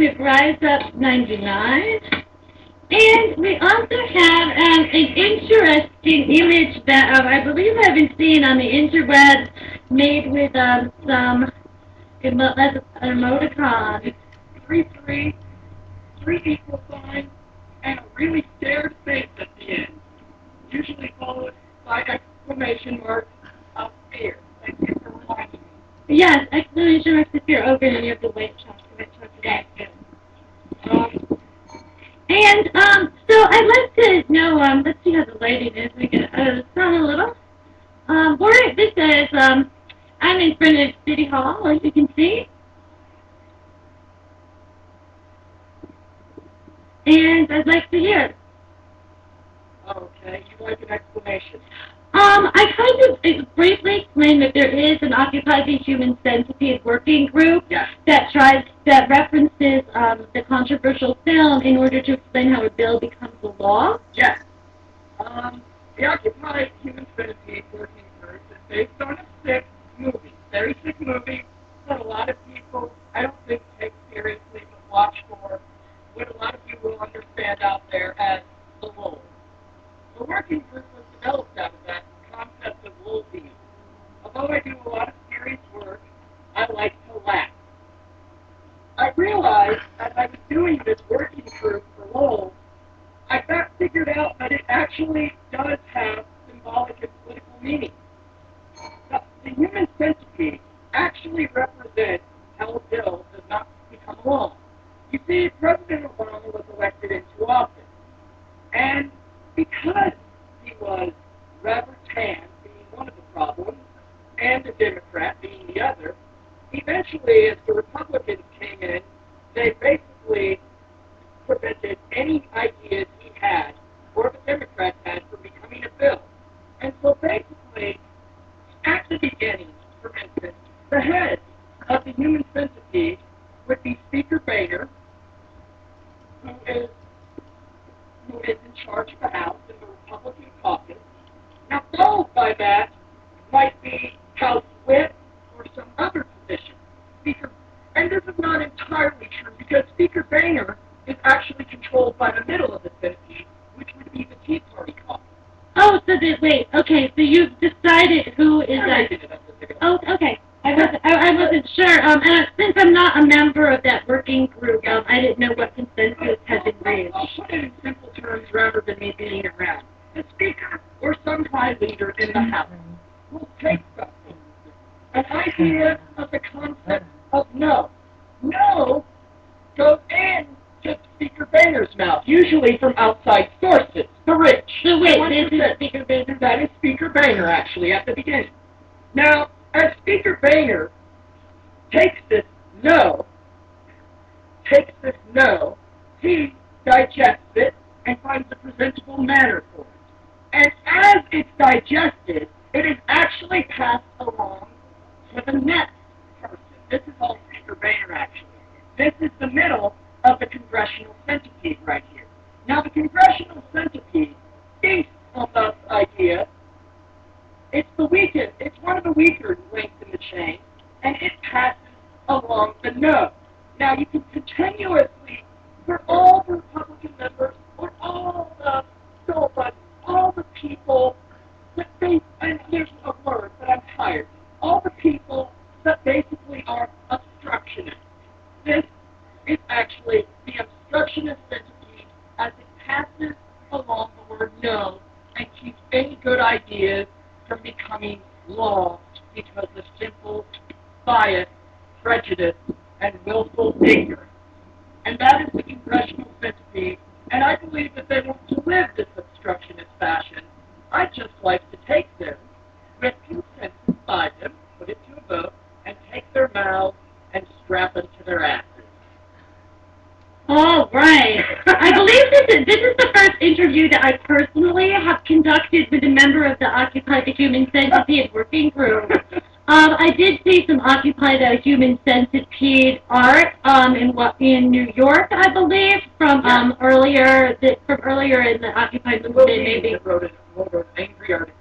with Rise Up 99. And we also have an interesting image that I believe I've been seeing on the interwebs made with some emoticons. Three equal signs, and a really scared face at the end, usually followed by exclamation marks of fear. Thank you for reminding me. Yes, exclamation marks if you're open and you have the white chocolate today. So I'd like to know, let's see how the lighting is. We get sun a little. This is, I'm in front of City Hall, as you can see. And I'd like to hear. Okay, you like an explanation? I kind of briefly explained that there is an Occupy the Human Centipede working group that references the controversial film in order to explain how a bill becomes a law. Yes. The Occupy Human Centipede working group is based on a sick movie, very sick movie that a lot of people I don't think take seriously but watch for what a lot of you will understand out there as the lull. The working group was developed out of that concept of lull being. Although I do a lot of serious work, I like to laugh. I realized as I was doing this working group for lull, I figured out that it actually does have symbolic and political meaning. The human centipede actually represents how a bill does not become law. You see, President Obama was elected into office, and because he was rather tan, being one of the problems, and a Democrat being the other, eventually, as the Republicans came in, they basically prevented any ideas he had or the Democrats had from becoming a bill. And so basically, at the beginning, for instance, the head of the human centipede would be Speaker Boehner, who is in charge of the House in the Republican caucus. Now, followed by that might be House Whip or some other position. And this is not entirely true because Speaker Boehner is actually controlled by the middle of the centipede, which would be the Tea Party caucus. Oh, okay, so you've decided who is that? Oh, okay. I wasn't sure. And since I'm not a member of that working group, I didn't know what consensus had been reached. I'll put it in simple terms rather than me being around. The Speaker or some high leader in the House will take something, an idea of the concept of no. No goes in to Speaker Boehner's mouth, usually from outside sources, the rich. So wait, this is Speaker Boehner? That is Speaker Boehner, actually, at the beginning. Now, as Speaker Boehner takes this no, he digests it and finds a presentable manner for it. And as it's digested, it is actually passed along to the next person. This is all Speaker Boehner, actually. This is the middle of the Congressional Centipede right here. Now, the Congressional Centipede feasts on this idea. It's one of the weaker links in the chain, and it passes along the no. Now, you can continuously, for all the Republican members, or all the Philippines, all the people that and there's a word, but I'm tired, all the people that basically are obstructionists. This is actually the obstructionist centipede as it passes along the word no and keeps any good ideas from becoming law because of simple bias, prejudice, and willful ignorance. And that is the Congressional Centipede, and I believe that they want to live this obstructionist fashion. I'd just like to take them with consensus by them, put it to a vote, and take their mouths and strap them to their asses. All right. I believe this is the first interview that I personally have conducted with a member of the Occupy the Human Centipede working group. I did see some Occupy the Human Centipede art in New York, I believe, from earlier in the Occupy movement. Maybe wrote an angry article